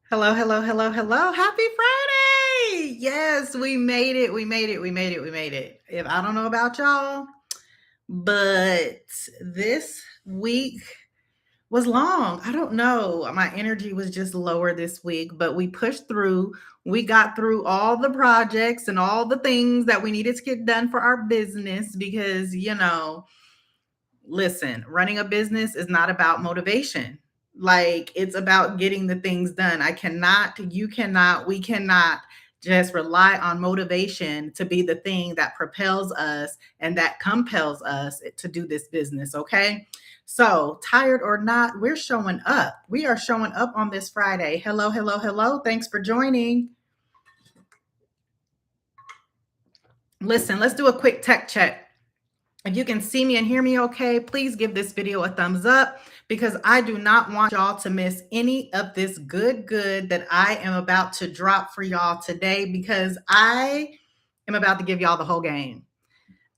Hello, hello, hello, hello. Happy Friday. Yes, we made it. We made it. We made it. We made it. If I don't know about y'all, but this week was long. I don't know. My energy was just lower this week, but we pushed through. We got through all the projects and all the things that we needed to get done for our business because, listen, running a business is not about motivation. Like it's about getting the things done. You cannot, we cannot just rely on motivation to be the thing that propels us and that compels us to do this business. Okay. So, tired or not, we're showing up. We are showing up on this Friday. Hello, hello, hello. Thanks for joining. Listen, let's do a quick tech check. If you can see me and hear me okay, please give this video a thumbs up because I do not want y'all to miss any of this good that I am about to drop for y'all today because I am about to give y'all the whole game.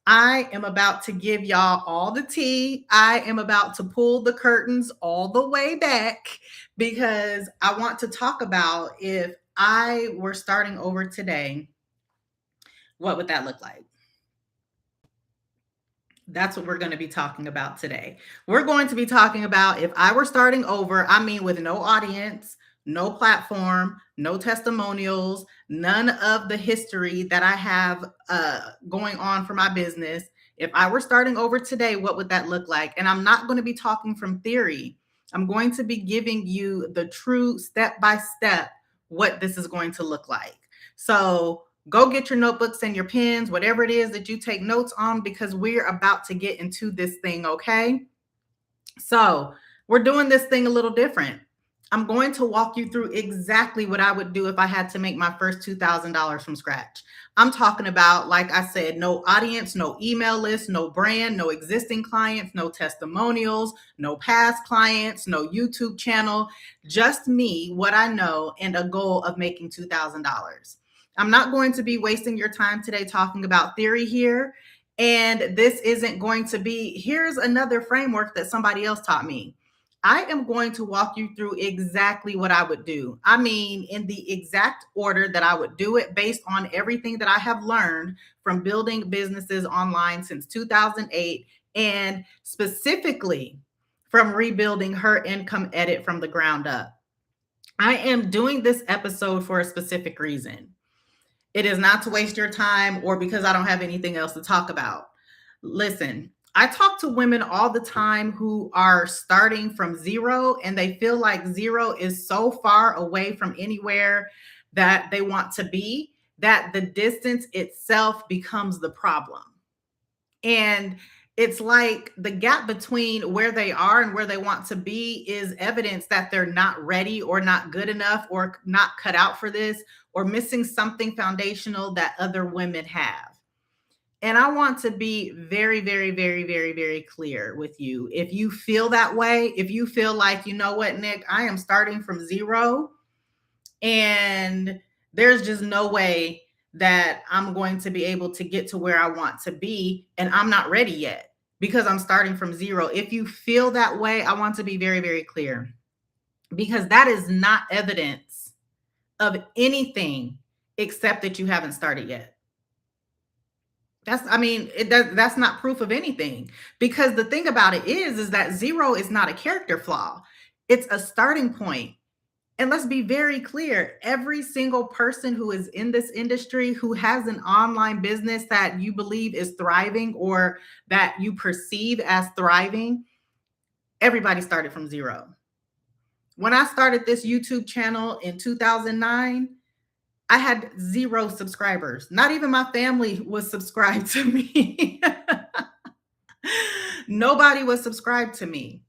I am about to give y'all all the tea. I am about to pull the curtains all the way back because I want to talk about if I were starting over today, what would that look like? That's what we're going to be talking about today. We're going to be talking about if I were starting over, I mean, with no audience, no platform, no testimonials, none of the history that I have going on for my business. If I were starting over today, what would that look like? And I'm not going to be talking from theory. I'm going to be giving you the true step by step what this is going to look like. So, go get your notebooks and your pens, whatever it is that you take notes on, because we're about to get into this thing, okay? So, we're doing this thing a little different. I'm going to walk you through exactly what I would do if I had to make my first $2,000 from scratch. I'm talking about, like I said, no audience, no email list, no brand, no existing clients, no testimonials, no past clients, no YouTube channel, just me, what I know, and a goal of making $2,000. I'm not going to be wasting your time today talking about theory here. And this isn't going to be, here's another framework that somebody else taught me. I am going to walk you through exactly what I would do. I mean, in the exact order that I would do it based on everything that I have learned from building businesses online since 2008 and specifically from rebuilding Her Income Edit from the ground up. I am doing this episode for a specific reason. It is not to waste your time or because I don't have anything else to talk about. Listen, I talk to women all the time who are starting from zero and they feel like zero is so far away from anywhere that they want to be that the distance itself becomes the problem. And it's like the gap between where they are and where they want to be is evidence that they're not ready or not good enough or not cut out for this or missing something foundational that other women have. And I want to be very, very, very, very, very clear with you. If you feel that way, if you feel like, you know what, Nick, I am starting from zero and there's just no way that I'm going to be able to get to where I want to be, and I'm not ready yet because I'm starting from zero. If you feel that way, I want to be very, very clear because that is not evidence of anything except that you haven't started yet. That's not proof of anything because the thing about it is that zero is not a character flaw. It's a starting point. And let's be very clear, every single person who is in this industry who has an online business that you believe is thriving or that you perceive as thriving, everybody started from zero. When I started this YouTube channel in 2009, I had 0 subscribers. Not even my family was subscribed to me. Nobody was subscribed to me.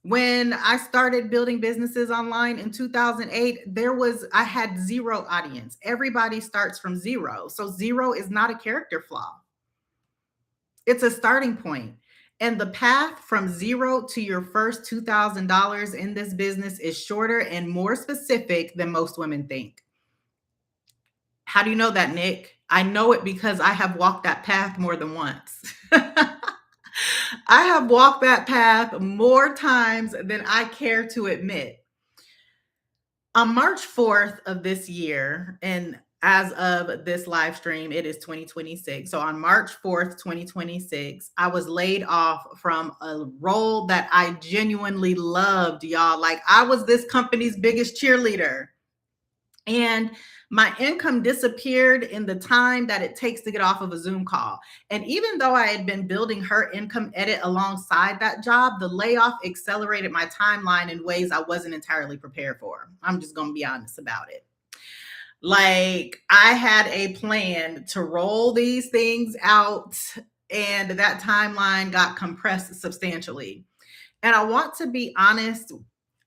When I started building businesses online in 2008, I had 0 audience. Everybody starts from 0. So 0 is not a character flaw. It's a starting point. And the path from 0 to your first $2,000 in this business is shorter and more specific than most women think. How do you know that, Nick? I know it because I have walked that path more than once. I have walked that path more times than I care to admit. On March 4th of this year, and as of this live stream, it is 2026. So on March 4th, 2026, I was laid off from a role that I genuinely loved, y'all. Like, I was this company's biggest cheerleader. And my income disappeared in the time that it takes to get off of a Zoom call. And even though I had been building her income edit alongside that job, the layoff accelerated my timeline in ways I wasn't entirely prepared for. I'm just going to be honest about it. Like, I had a plan to roll these things out, and that timeline got compressed substantially. And I want to be honest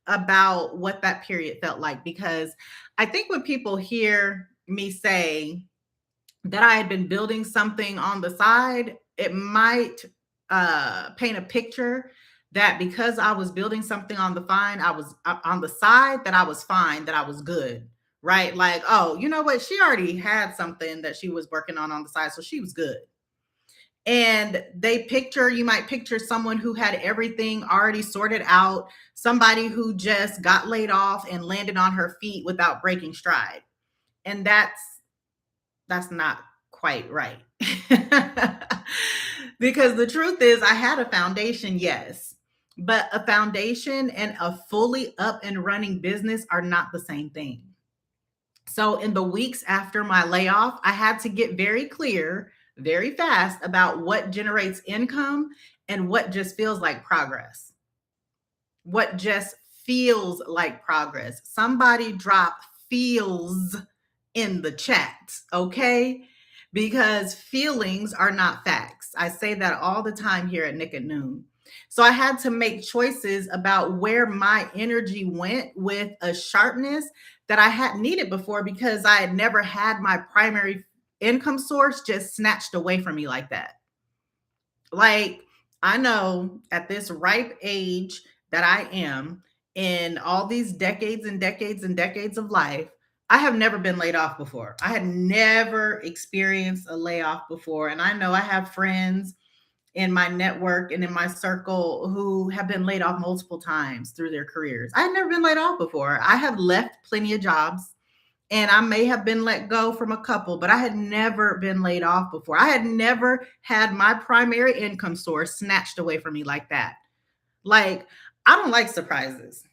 about what that period felt like, because I think when people hear me say that I had been building something on the side, it might paint a picture that because I was building something on the fine, I was on the side, that I was fine, that I was good, right? Like, oh, you know what? She already had something that she was working on the side, so she was good. And you might picture someone who had everything already sorted out, somebody who just got laid off and landed on her feet without breaking stride. And that's not quite right. Because the truth is, I had a foundation, yes, but a foundation and a fully up and running business are not the same thing. So in the weeks after my layoff, I had to get very clear, very fast about what generates income and what just feels like progress. What just feels like progress. Somebody drop feels in the chat, okay? Because feelings are not facts. I say that all the time here at Nik Noon. So I had to make choices about where my energy went with a sharpness that I hadn't needed before, because I had never had my primary income source just snatched away from me like that. Like, I know at this ripe age that I am, in all these decades and decades and decades of life, I have never been laid off before. I had never experienced a layoff before. And I know I have friends in my network and in my circle who have been laid off multiple times through their careers. I had never been laid off before. I have left plenty of jobs, and I may have been let go from a couple, but I had never been laid off before. I had never had my primary income source snatched away from me like that. Like, I don't like surprises.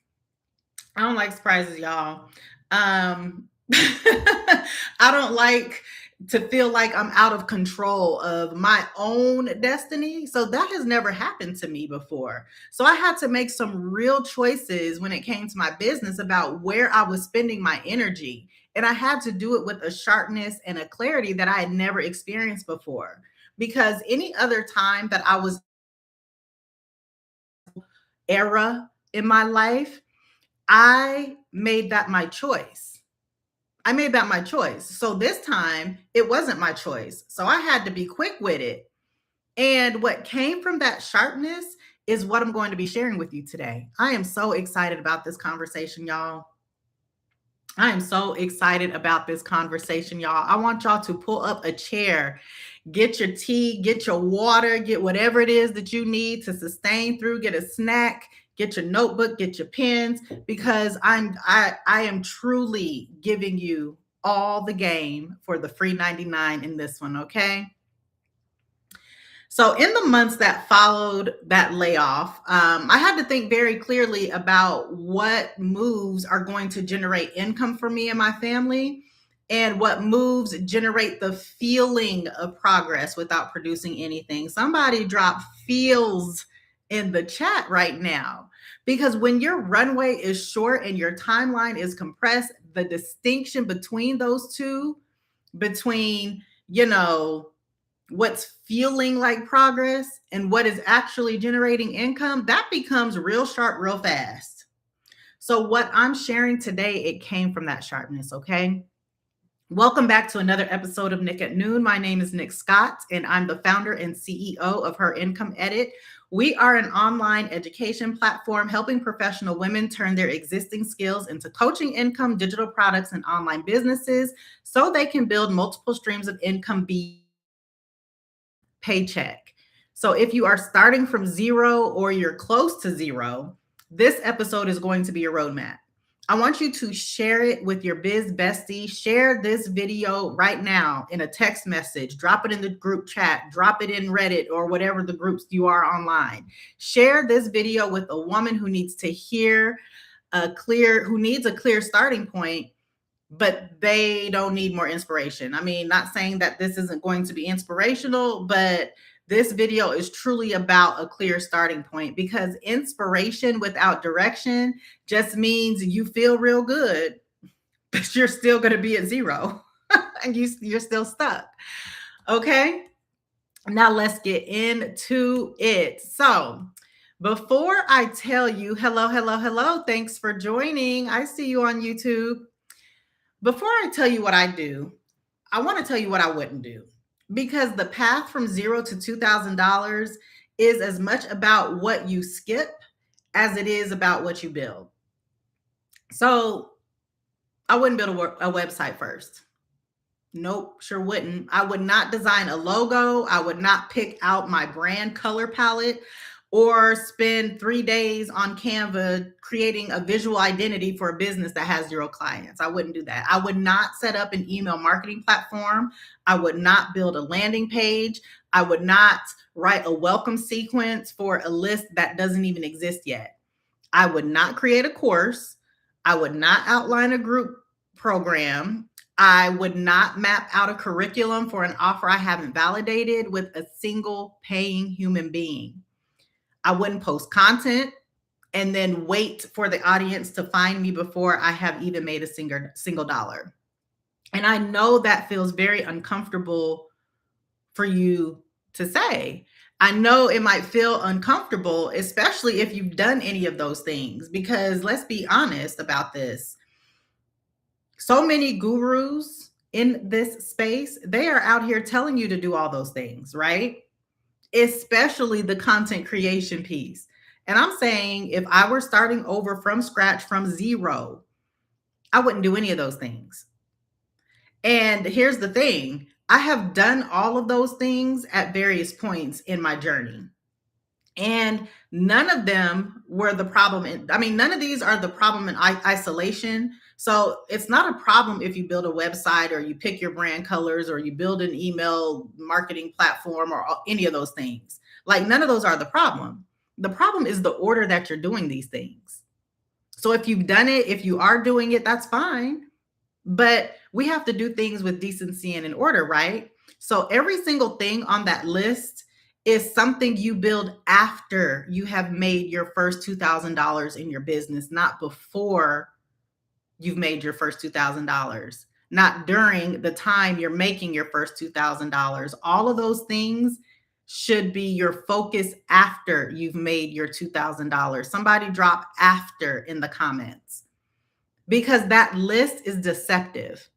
I don't like surprises, y'all. I don't like to feel like I'm out of control of my own destiny. So that has never happened to me before. So I had to make some real choices when it came to my business about where I was spending my energy. And I had to do it with a sharpness and a clarity that I had never experienced before. Because any other time that I was era in my life, I made that my choice. I made that my choice. So this time it wasn't my choice. So I had to be quick with it. And what came from that sharpness is what I'm going to be sharing with you today. I am so excited about this conversation, y'all. I am so excited about this conversation, y'all. I want y'all to pull up a chair, get your tea, get your water, get whatever it is that you need to sustain through, get a snack, get your notebook, get your pens, because I am truly giving you all the game for the free 99 in this one, okay? So, in the months that followed that layoff, I had to think very clearly about what moves are going to generate income for me and my family, and what moves generate the feeling of progress without producing anything. Somebody drop feels in the chat right now, because when your runway is short and your timeline is compressed, the distinction between those two, between, what's feeling like progress and what is actually generating income, that becomes real sharp real fast. So what I'm sharing today, it came from that sharpness, okay? Welcome back to another episode of Nik at Noon. My name is Nik Scott, and I'm the founder and CEO of Her Income Edit. We are an online education platform helping professional women turn their existing skills into coaching income, digital products, and online businesses so they can build multiple streams of income beyond paycheck. So if you are starting from zero or you're close to zero, this episode is going to be a roadmap. I want you to share it with your biz bestie. Share this video right now in a text message. Drop it in the group chat. Drop it in Reddit or whatever the groups you are online. Share this video with a woman who needs to hear who needs a clear starting point, but they don't need more inspiration. I mean, not saying that this isn't going to be inspirational, but this video is truly about a clear starting point, because inspiration without direction just means you feel real good, but you're still going to be at zero and you're still stuck. Okay. Now let's get into it. So before I tell you, hello, thanks for joining. I see you on YouTube. Before I tell you what I do, I want to tell you what I wouldn't do, because the path from $0 to $2,000 is as much about what you skip as it is about what you build. So I wouldn't build a website first. Nope, sure wouldn't. I would not design a logo. I would not pick out my brand color palette or spend 3 days on Canva creating a visual identity for a business that has 0 clients. I wouldn't do that. I would not set up an email marketing platform. I would not build a landing page. I would not write a welcome sequence for a list that doesn't even exist yet. I would not create a course. I would not outline a group program. I would not map out a curriculum for an offer I haven't validated with a single paying human being. I wouldn't post content and then wait for the audience to find me before I have even made a single dollar. And I know that feels very uncomfortable for you to say. I know it might feel uncomfortable, especially if you've done any of those things, because let's be honest about this. So many gurus in this space, they are out here telling you to do all those things, right? Especially the content creation piece. And I'm saying, if I were starting over from scratch, from zero, I wouldn't do any of those things. And here's the thing. I have done all of those things at various points in my journey. And none of them were the problem. None of these are the problem in isolation. So it's not a problem if you build a website or you pick your brand colors or you build an email marketing platform or any of those things. Like, none of those are the problem. The problem is the order that you're doing these things. So if you've done it, if you are doing it, that's fine. But we have to do things with decency and in order, right? So every single thing on that list is something you build after you have made your first $2,000 in your business, not before you've made your first $2,000, not during the time you're making your first $2,000. All of those things should be your focus after you've made your $2,000. Somebody drop after in the comments, because that list is deceptive,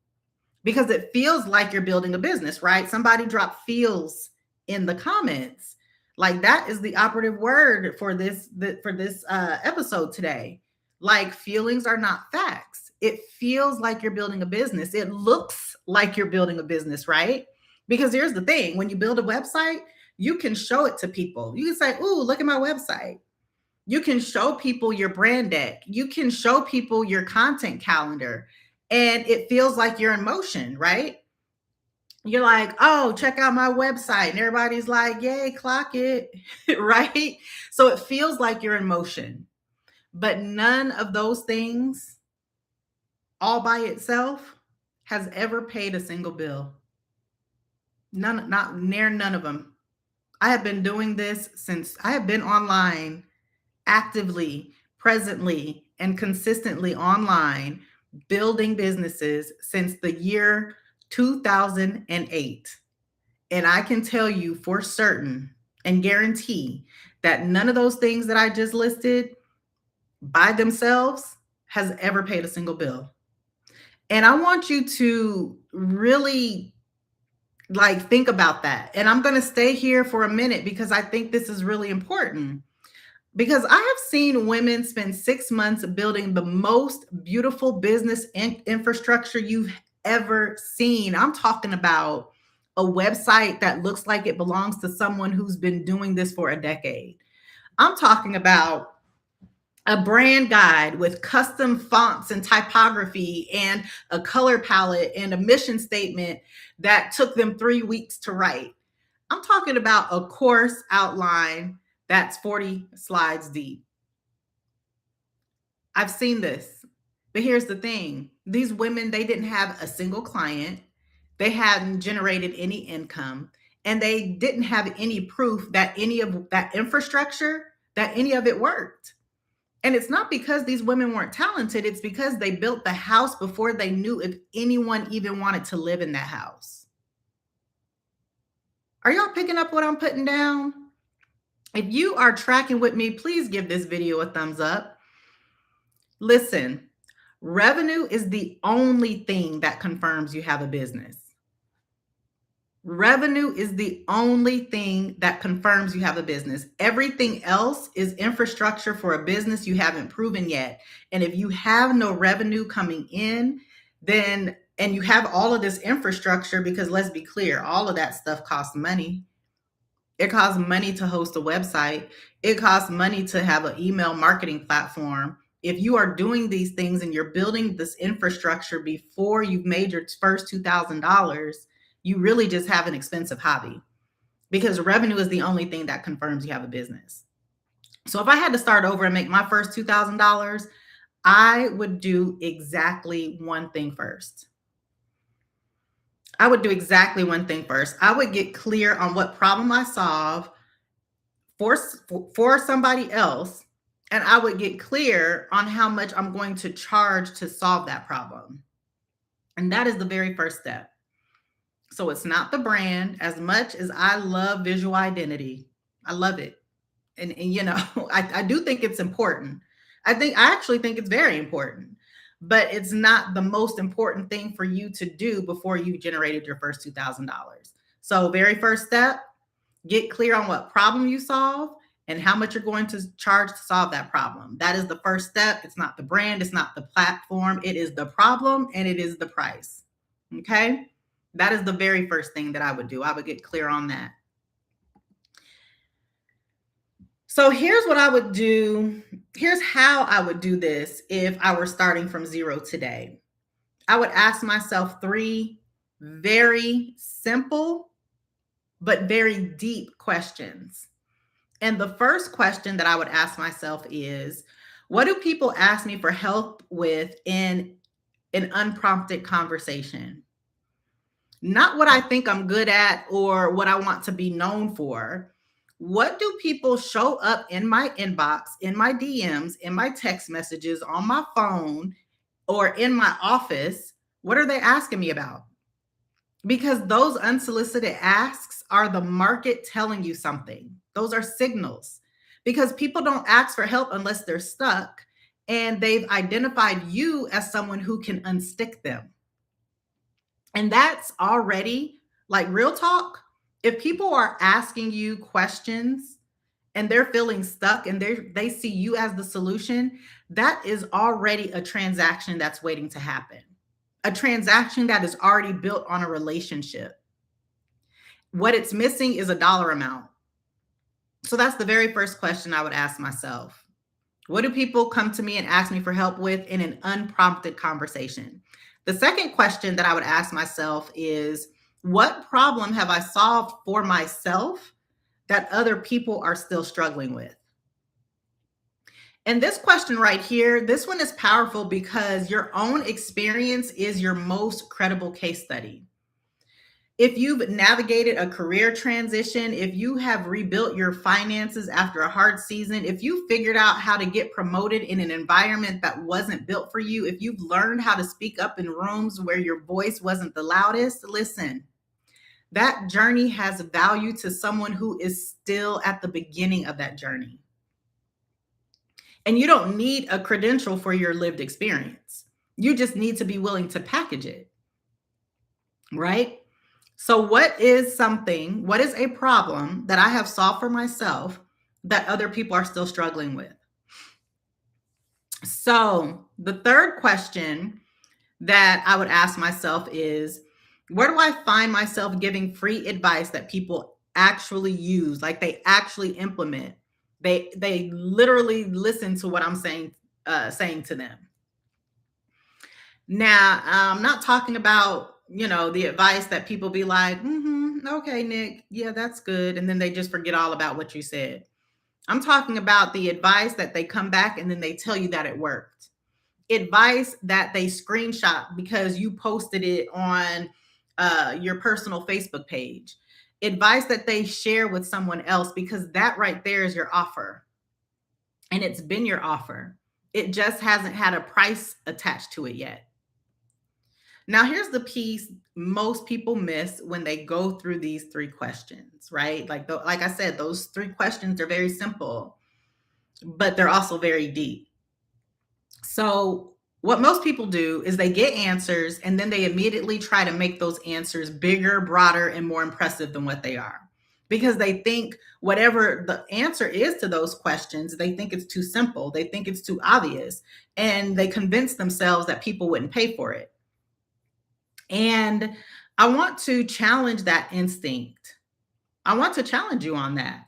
because it feels like you're building a business, right? Somebody drop feels in the comments. Like, that is the operative word for this episode today. Like, feelings are not facts. It feels like you're building a business. It looks like you're building a business, right? Because here's the thing. When you build a website, you can show it to people. You can say, ooh, look at my website. You can show people your brand deck. You can show people your content calendar. And it feels like you're in motion, right? You're like, oh, check out my website. And everybody's like, yay, clock it, right? So it feels like you're in motion. But none of those things all by itself has ever paid a single bill. None, not near none of them. I have been doing this since I have been online actively, presently, and consistently online, building businesses since the year 2008. And I can tell you for certain and guarantee that none of those things that I just listed by themselves has ever paid a single bill. And I want you to really think about that. And I'm going to stay here for a minute because I think this is really important. Because I have seen women spend 6 months building the most beautiful business infrastructure you've ever seen. I'm talking about a website that looks like it belongs to someone who's been doing this for a decade. I'm talking about a brand guide with custom fonts and typography and a color palette and a mission statement that took them 3 weeks to write. I'm talking about a course outline that's 40 slides deep. I've seen this. But here's the thing. These women, they didn't have a single client. They hadn't generated any income, and they didn't have any proof that any of that infrastructure, that any of it worked. And it's not because these women weren't talented. It's because they built the house before they knew if anyone even wanted to live in that house. Are y'all picking up what I'm putting down? If you are tracking with me, please give this video a thumbs up. Listen, revenue is the only thing that confirms you have a business. Revenue is the only thing that confirms you have a business. Everything else is infrastructure for a business you haven't proven yet. And if you have no revenue coming in, then, and you have all of this infrastructure, because let's be clear, all of that stuff costs money. It costs money to host a website. It costs money to have an email marketing platform. If you are doing these things and you're building this infrastructure before you've made your first $2,000, you really just have an expensive hobby, because revenue is the only thing that confirms you have a business. So if I had to start over and make my first $2,000, I would do exactly one thing first. I would get clear on what problem I solve for somebody else, and I would get clear on how much I'm going to charge to solve that problem. And that is the very first step. So it's not the brand. As much as I love visual identity, I love it. And you know, I do think it's important. I actually think it's very important, but it's not the most important thing for you to do before you generated your first $2,000. So very first step, get clear on what problem you solve and how much you're going to charge to solve that problem. That is the first step. It's not the brand. It's not the platform. It is the problem, and it is the price. Okay. That is the very first thing that I would do. I would get clear on that. So here's what I would do. Here's how I would do this if I were starting from zero today. I would ask myself 3 very simple but very deep questions. And the first question that I would ask myself is, what do people ask me for help with in an unprompted conversation? Not what I think I'm good at or what I want to be known for. What do people show up in my inbox, in my DMs, in my text messages, on my phone, or in my office? What are they asking me about? Because those unsolicited asks are the market telling you something. Those are signals, because people don't ask for help unless they're stuck and they've identified you as someone who can unstick them. And that's already, like, real talk. If people are asking you questions and they're feeling stuck and they see you as the solution, that is already a transaction that's waiting to happen. A transaction that is already built on a relationship. What it's missing is a dollar amount. So that's the very first question I would ask myself. What do people come to me and ask me for help with in an unprompted conversation? The second question that I would ask myself is, what problem have I solved for myself that other people are still struggling with? And this question right here, this one is powerful because your own experience is your most credible case study. If you've navigated a career transition, if you have rebuilt your finances after a hard season, if you figured out how to get promoted in an environment that wasn't built for you, if you've learned how to speak up in rooms where your voice wasn't the loudest, listen, that journey has value to someone who is still at the beginning of that journey. And you don't need a credential for your lived experience. You just need to be willing to package it, right? So what is a problem that I have solved for myself that other people are still struggling with? So the third question that I would ask myself is, where do I find myself giving free advice that people actually use, like they actually implement? They literally listen to what I'm saying to them. Now, I'm not talking about, the advice that people be like, okay, Nick, yeah, that's good. And then they just forget all about what you said. I'm talking about the advice that they come back and then they tell you that it worked. Advice that they screenshot because you posted it on your personal Facebook page. Advice that they share with someone else because that right there is your offer. And it's been your offer. It just hasn't had a price attached to it yet. Now, here's the piece most people miss when they go through these three questions, right? Like I said, those three questions are very simple, but they're also very deep. So, what most people do is they get answers and then they immediately try to make those answers bigger, broader, and more impressive than what they are. Because they think whatever the answer is to those questions, they think it's too simple. They think it's too obvious. And they convince themselves that people wouldn't pay for it. And I want to challenge that instinct. I want to challenge you on that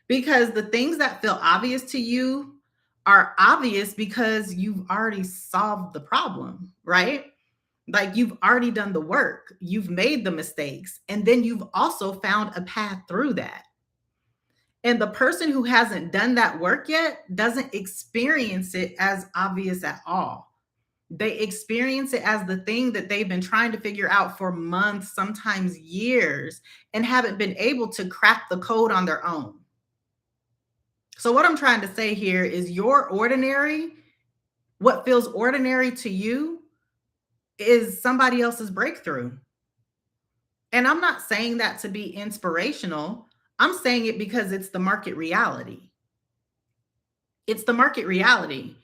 because the things that feel obvious to you are obvious because you've already solved the problem, right? Like you've already done the work, you've made the mistakes, and then you've also found a path through that. And the person who hasn't done that work yet doesn't experience it as obvious at all. They experience it as the thing that they've been trying to figure out for months, sometimes years, and haven't been able to crack the code on their own. So, what I'm trying to say here is your ordinary, what feels ordinary to you, is somebody else's breakthrough. And I'm not saying that to be inspirational. I'm saying it because it's the market reality. It's the market reality.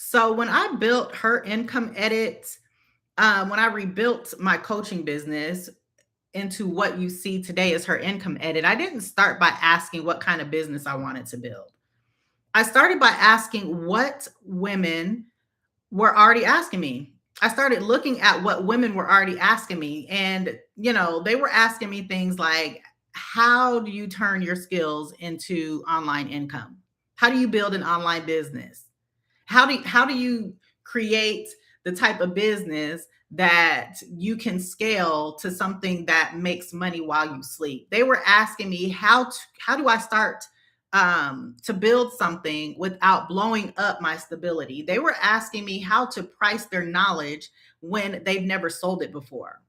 So when I built Her Income Edit, when I rebuilt my coaching business into what you see today as Her Income Edit, I didn't start by asking what kind of business I wanted to build. I started by asking what women were already asking me. I started looking at what women were already asking me. And, they were asking me things like, how do you turn your skills into online income? How do you build an online business? How do you create the type of business that you can scale to something that makes money while you sleep? They were asking me how do I start to build something without blowing up my stability. They were asking me how to price their knowledge when they've never sold it before.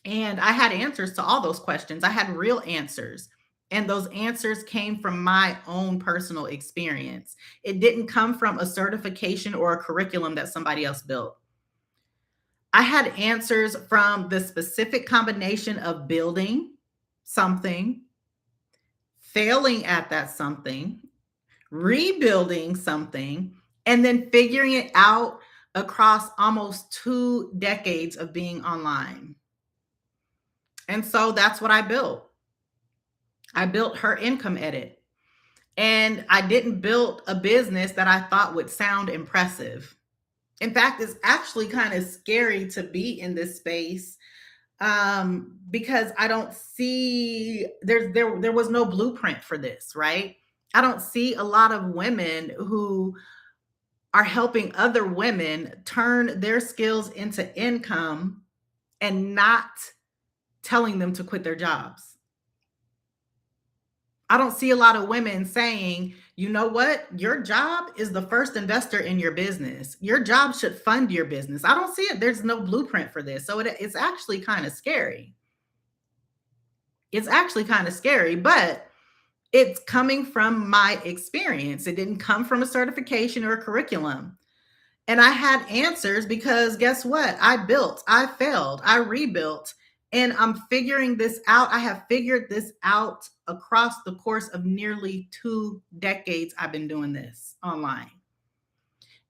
And I had answers to all those questions. I had real answers. And those answers came from my own personal experience. It didn't come from a certification or a curriculum that somebody else built. I had answers from the specific combination of building something, failing at that something, rebuilding something, and then figuring it out across almost 2 decades of being online. And so that's what I built. I built Her Income Edit. And I didn't build a business that I thought would sound impressive. In fact, it's actually kind of scary to be in this space because I don't see there was no blueprint for this, right? I don't see a lot of women who are helping other women turn their skills into income and not telling them to quit their jobs. I don't see a lot of women saying, you know what? Your job is the first investor in your business. Your job should fund your business. I don't see it. There's no blueprint for this. So it's actually kind of scary. It's actually kind of scary, but it's coming from my experience. It didn't come from a certification or a curriculum. And I had answers because guess what? I built, I failed, I rebuilt, and I'm figuring this out. I have figured this out across the course of nearly 2 decades. I've been doing this online.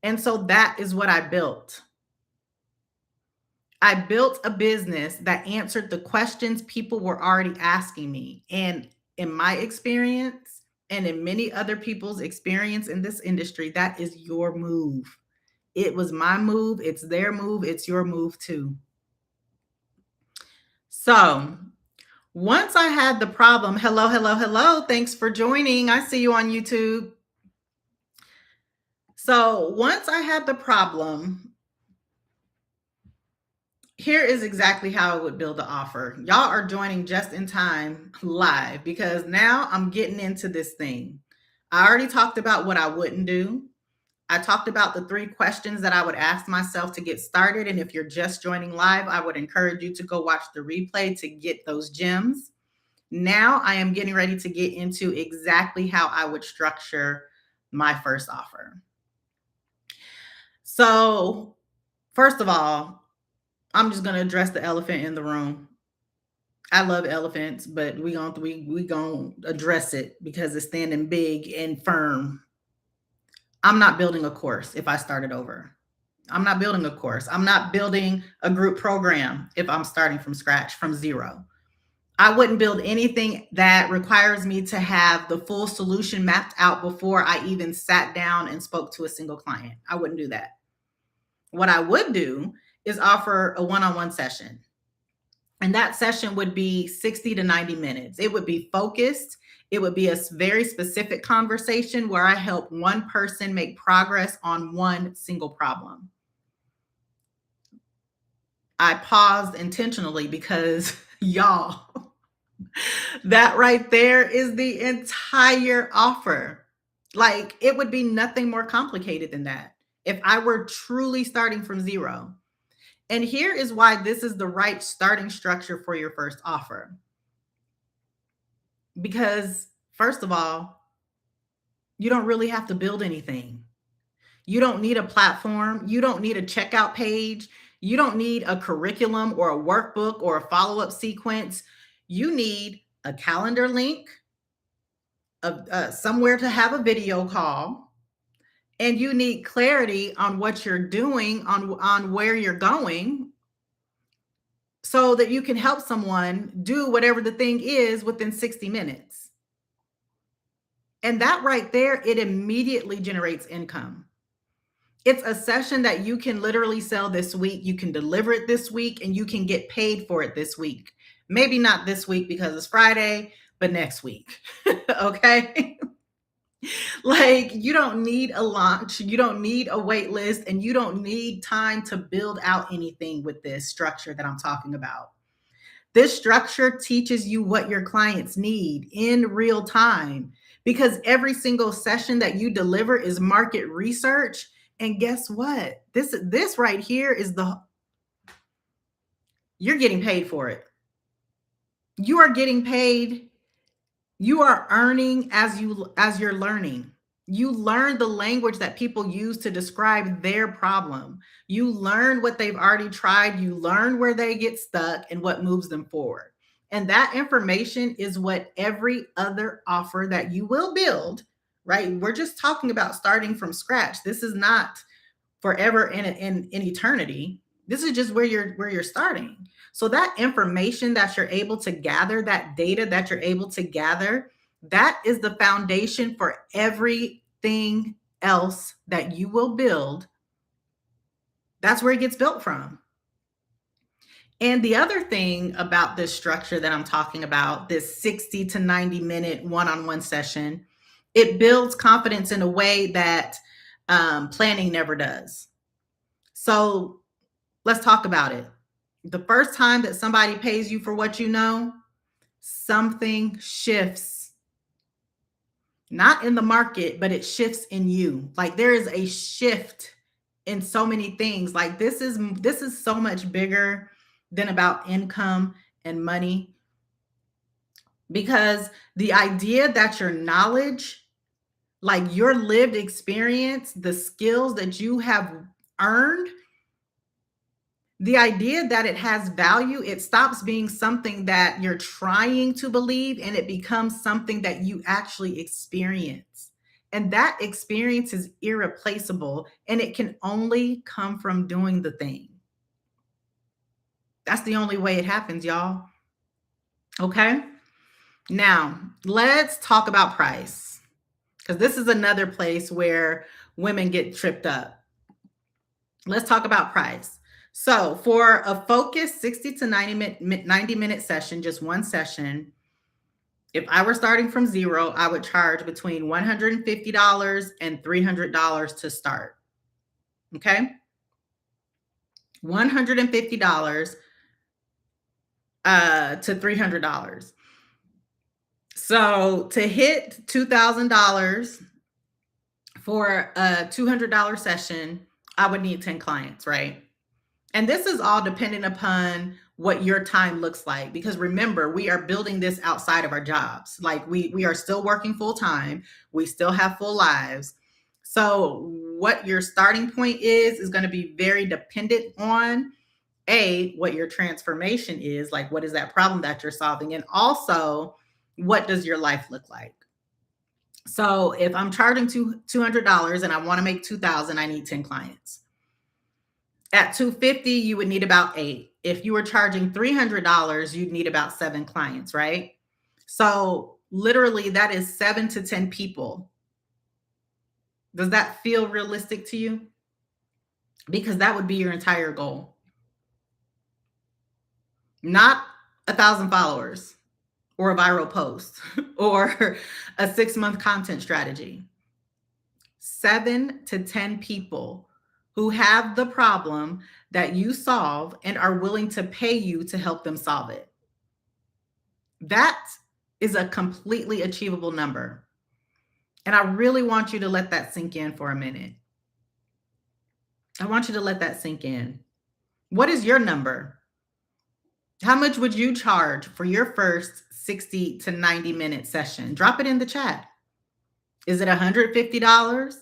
And so that is what I built. I built a business that answered the questions people were already asking me. And in my experience, and in many other people's experience in this industry, that is your move. It was my move. It's their move. It's your move too. So, Once I had the problem, hello, hello, hello. Thanks for joining. I see you on YouTube. So once I had the problem, here is exactly how I would build the offer. Y'all are joining just in time live because now I'm getting into this thing. I already talked about what I wouldn't do. I talked about the 3 questions that I would ask myself to get started. And if you're just joining live, I would encourage you to go watch the replay to get those gems. Now I am getting ready to get into exactly how I would structure my first offer. So, first of all, I'm just going to address the elephant in the room. I love elephants, but we going to address it because it's standing big and firm. I'm not building a course if I started over. I'm not building a course. I'm not building a group program if I'm starting from scratch, from zero. I wouldn't build anything that requires me to have the full solution mapped out before I even sat down and spoke to a single client. I wouldn't do that. What I would do is offer a one-on-one session. And that session would be 60 to 90 minutes. It would be focused. It would be a very specific conversation where I help one person make progress on one single problem. I paused intentionally because y'all, that right there is the entire offer. Like, it would be nothing more complicated than that if I were truly starting from zero. And here is why this is the right starting structure for your first offer. Because, first of all, you don't really have to build anything. You don't need a platform. You don't need a checkout page. You don't need a curriculum or a workbook or a follow-up sequence. You need a calendar link, somewhere to have a video call, and you need clarity on what you're doing, on where you're going, so that you can help someone do whatever the thing is within 60 minutes. And that right there, it immediately generates income. It's a session that you can literally sell this week. You can deliver it this week and you can get paid for it this week. Maybe not this week because it's Friday, but next week. Okay. Like, you don't need a launch, you don't need a wait list, and you don't need time to build out anything with this structure that I'm talking about. This structure teaches you what your clients need in real time, because every single session that you deliver is market research. And guess what? This right here is you're getting paid for it. You are getting paid. You are earning as you're learning. You learn the language that people use to describe their problem. You learn what they've already tried. You learn where they get stuck and what moves them forward. And that information is what every other offer that you will build, right? We're just talking about starting from scratch. This is not forever in eternity. This is just where you're starting. So that information that you're able to gather, that data that you're able to gather, that is the foundation for everything else that you will build. That's where it gets built from. And the other thing about this structure that I'm talking about, this 60 to 90 minute one-on-one session, it builds confidence in a way that planning never does. So let's talk about it. The first time that somebody pays you for what you know, something shifts. Not in the market, but it shifts in you. Like, there is a shift in so many things. Like, this is so much bigger than about income and money. Because the idea that your knowledge, like your lived experience, the skills that you have earned, the idea that it has value, it stops being something that you're trying to believe and it becomes something that you actually experience. And that experience is irreplaceable and it can only come from doing the thing. That's the only way it happens, y'all. Okay? Now, let's talk about price, because this is another place where women get tripped up. Let's talk about price. So for a focused 60 to 90-minute session, just one session, if I were starting from zero, I would charge between $150 and $300 to start. Okay. $150 to $300. So to hit $2,000 for a $200 session, I would need 10 clients, right? And this is all dependent upon what your time looks like. Because remember, we are building this outside of our jobs. Like we are still working full time. We still have full lives. So what your starting point is going to be very dependent on what your transformation is, like what is that problem that you're solving, and also what does your life look like. So if I'm charging $200 and I want to make 2,000, I need 10 clients. At $250, you would need about 8. If you were charging $300, you'd need about 7 clients, right? So literally that is 7 to 10 people. Does that feel realistic to you? Because that would be your entire goal. Not 1,000 followers or a viral post or a 6-month content strategy. 7 to 10 people who have the problem that you solve and are willing to pay you to help them solve it. That is a completely achievable number. And I really want you to let that sink in for a minute. I want you to let that sink in. What is your number? How much would you charge for your first 60 to 90-minute session? Drop it in the chat. Is it $150?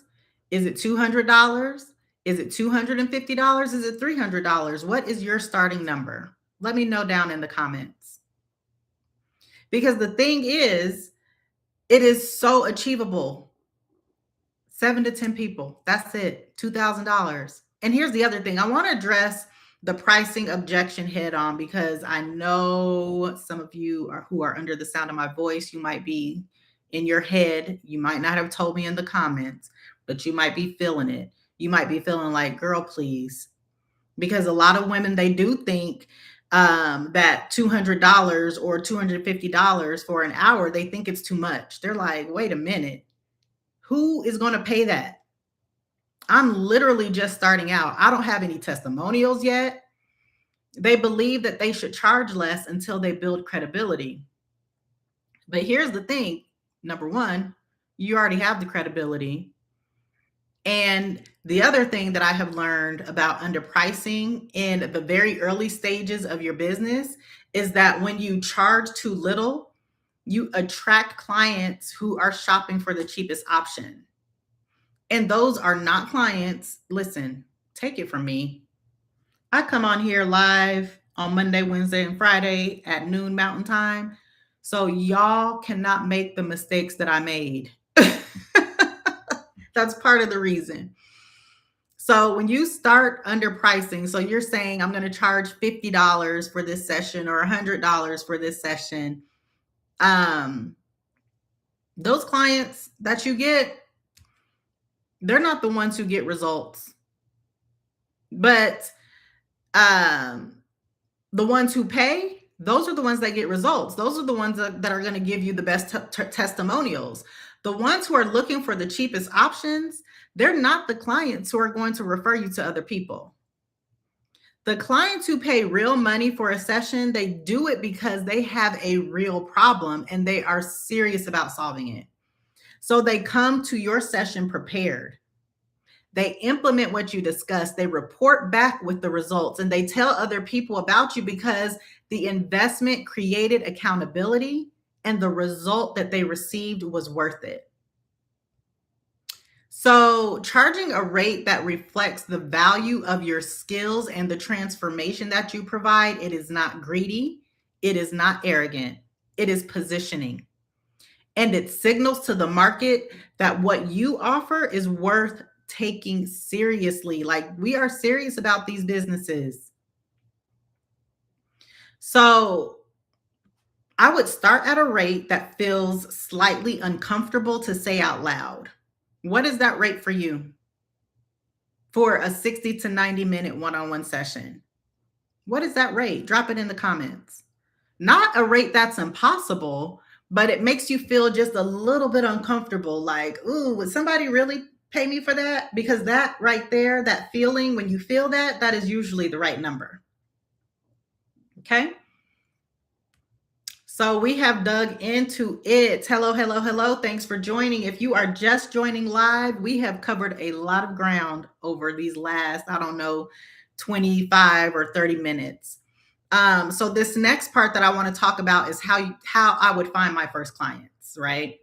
Is it $200? Is it $250? Is it $300? What is your starting number? Let me know down in the comments. Because the thing is, it is so achievable. 7 to 10 people. That's it. $2,000. And here's the other thing. I want to address the pricing objection head on, because I know some of you who are under the sound of my voice, you might be in your head. You might not have told me in the comments, but you might be feeling it. You might be feeling like, girl, please. Because a lot of women, they do think that $200 or $250 for an hour, they think it's too much. They're like, wait a minute. Who is going to pay that? I'm literally just starting out. I don't have any testimonials yet. They believe that they should charge less until they build credibility. But here's the thing. Number one, you already have the credibility. And the other thing that I have learned about underpricing in the very early stages of your business is that when you charge too little, you attract clients who are shopping for the cheapest option. And those are not clients. Listen, take it from me. I come on here live on Monday, Wednesday, and Friday at noon Mountain Time. So y'all cannot make the mistakes that I made. That's part of the reason. So when you start underpricing, so you're saying I'm going to charge $50 for this session or $100 for this session. Those clients that you get, they're not the ones who get results. But the ones who pay, those are the ones that get results. Those are the ones that are going to give you the best testimonials. The ones who are looking for the cheapest options, they're not the clients who are going to refer you to other people. The clients who pay real money for a session, they do it because they have a real problem and they are serious about solving it. So they come to your session prepared. They implement what you discuss. They report back with the results, and they tell other people about you because the investment created accountability and the result that they received was worth it. So charging a rate that reflects the value of your skills and the transformation that you provide, it is not greedy. It is not arrogant. It is positioning. And it signals to the market that what you offer is worth taking seriously. Like, we are serious about these businesses. So I would start at a rate that feels slightly uncomfortable to say out loud. What is that rate for you? for a 60 to 90-minute one-on-one session? What is that rate? Drop it in the comments. Not a rate that's impossible, but it makes you feel just a little bit uncomfortable. Like, ooh, would somebody really pay me for that? Because that right there, that feeling, when you feel that, that is usually the right number. Okay. So we have dug into it. Hello, hello, hello. Thanks for joining. If you are just joining live, we have covered a lot of ground over these last, I don't know, 25 or 30 minutes. So this next part that I want to talk about is how I would find my first clients, right?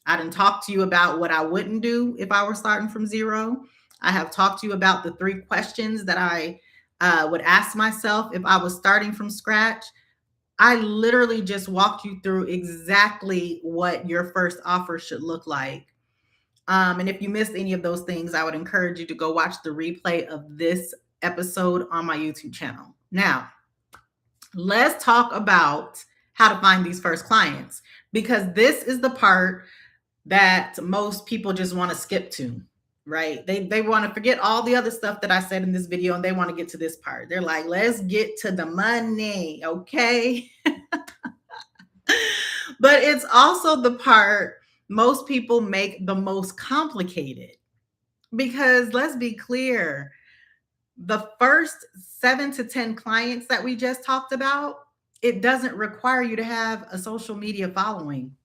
I didn't talk to you about what I wouldn't do if I were starting from zero. I have talked to you about the 3 questions that I would ask myself if I was starting from scratch. I literally just walked you through exactly what your first offer should look like. And if you missed any of those things, I would encourage you to go watch the replay of this episode on my YouTube channel. Now, let's talk about how to find these first clients, because this is the part that most people just want to skip to, right? They want to forget all the other stuff that I said in this video and they want to get to this part. They're like, let's get to the money, okay? But it's also the part most people make the most complicated, because let's be clear, the first 7 to 10 clients that we just talked about, it doesn't require you to have a social media following.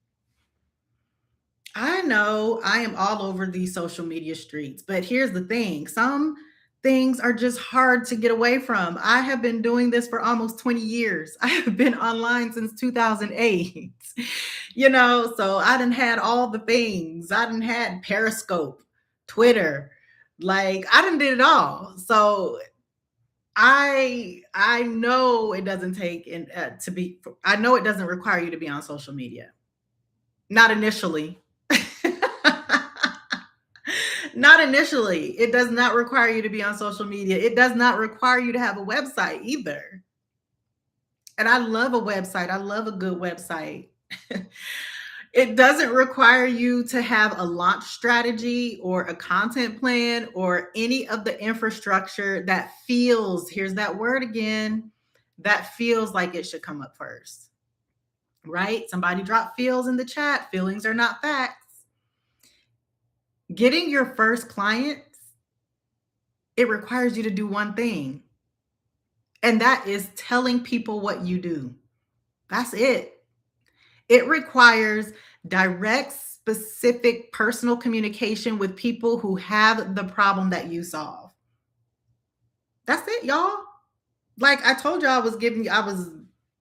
I know I am all over these social media streets, but here's the thing. Some things are just hard to get away from. I have been doing this for almost 20 years. I have been online since 2008. So I done had all the things. I done had Periscope, Twitter, like I done did it all. So I know it doesn't take to be. I know it doesn't require you to be on social media. Not initially. Not initially. It does not require you to be on social media. It does not require you to have a website either. And I love a website. I love a good website. It doesn't require you to have a launch strategy or a content plan or any of the infrastructure that feels, here's that word again, that feels like it should come up first, right? Somebody dropped feels in the chat. Feelings are not facts. Getting your first clients, it requires you to do one thing, and that is telling people what you do. That's it. It requires direct, specific personal communication with people who have the problem that you solve. That's it, y'all. Like I told you, I was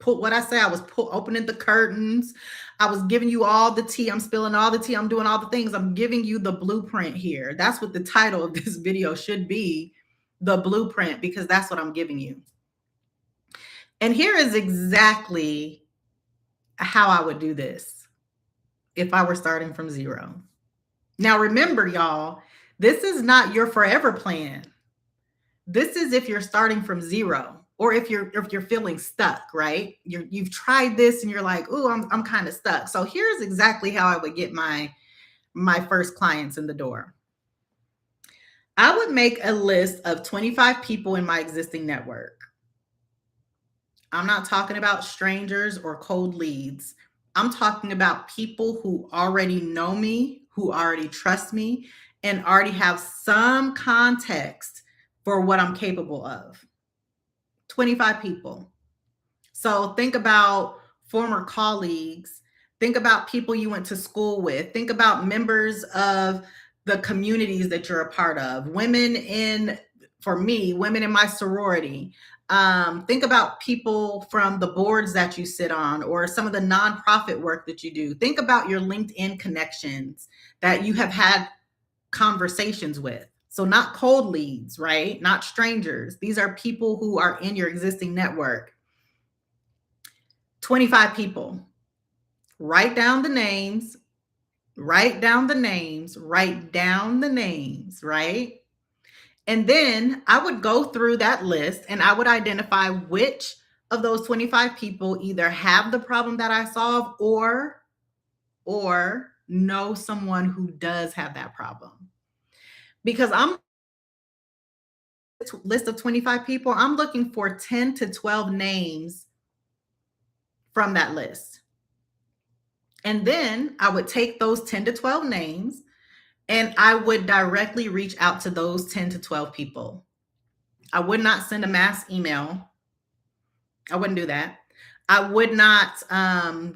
opening the curtains. I was giving you all the tea. I'm spilling all the tea. I'm doing all the things. I'm giving you the blueprint here. That's what the title of this video should be, the blueprint, because that's what I'm giving you. And here is exactly how I would do this if I were starting from zero. Now, remember, y'all, this is not your forever plan. This is if you're starting from zero, or if you're feeling stuck, right? You've tried this and you're like, "Ooh, I'm kind of stuck." So here's exactly how I would get my first clients in the door. I would make a list of 25 people in my existing network. I'm not talking about strangers or cold leads. I'm talking about people who already know me, who already trust me, and already have some context for what I'm capable of. 25 people. So think about former colleagues. Think about people you went to school with. Think about members of the communities that you're a part of. For me, women in my sorority. Think about people from the boards that you sit on or some of the nonprofit work that you do. Think about your LinkedIn connections that you have had conversations with. So not cold leads, right? Not strangers. These are people who are in your existing network. 25 people. Write down the names, right? And then I would go through that list and I would identify which of those 25 people either have the problem that I solve or know someone who does have that problem. Because I'm list of 25 people, I'm looking for 10 to 12 names from that list. And then I would take those 10 to 12 names and I would directly reach out to those 10 to 12 people. I would not send a mass email. I wouldn't do that. I would not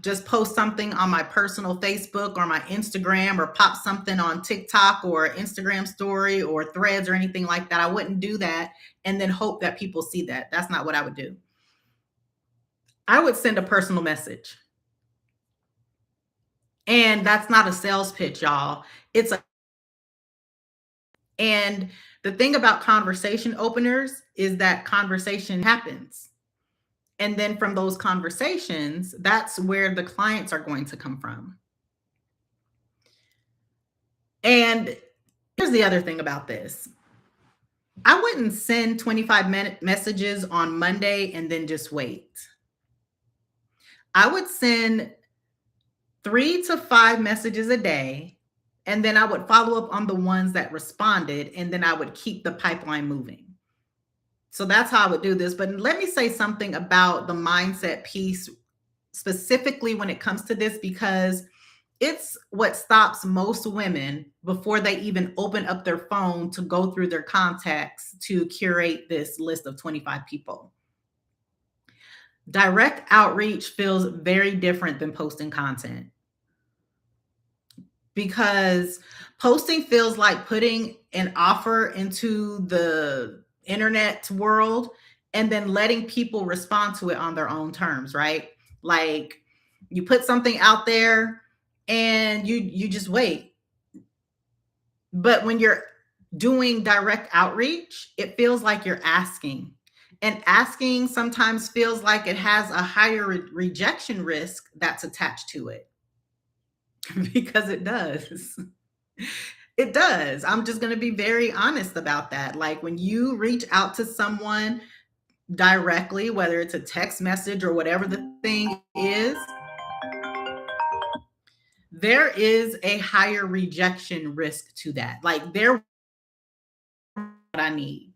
just post something on my personal Facebook or my Instagram or pop something on TikTok or Instagram story or threads or anything like that. I wouldn't do that and then hope that people see that. That's not what I would do. I would send a personal message. And that's not a sales pitch, y'all. It's a and the thing about conversation openers is that conversation happens. And then from those conversations, that's where the clients are going to come from. And here's the other thing about this. I wouldn't send 25-minute messages on Monday and then just wait. I would send 3 to 5 messages a day, and then I would follow up on the ones that responded, and then I would keep the pipeline moving. So that's how I would do this. But let me say something about the mindset piece specifically when it comes to this, because it's what stops most women before they even open up their phone to go through their contacts to curate this list of 25 people. Direct outreach feels very different than posting content, because posting feels like putting an offer into the internet world and then letting people respond to it on their own terms, right? Like you put something out there and you just wait. But when you're doing direct outreach, it feels like you're asking. And asking sometimes feels like it has a higher rejection risk that's attached to it. Because it does. It does. I'm just going to be very honest about that. Like when you reach out to someone directly, whether it's a text message or whatever the thing is, there is a higher rejection risk to that. Like they're what I need.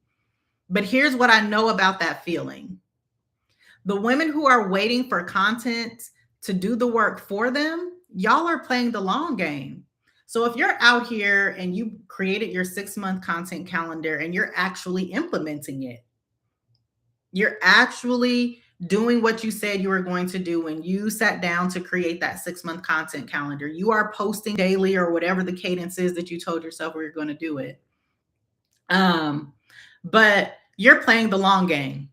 But here's what I know about that feeling. The women who are waiting for content to do the work for them, y'all are playing the long game. So if you're out here and you created your 6-month content calendar and you're actually implementing it, you're actually doing what you said you were going to do when you sat down to create that 6-month content calendar. You are posting daily or whatever the cadence is that you told yourself we were going to do it. But you're playing the long game,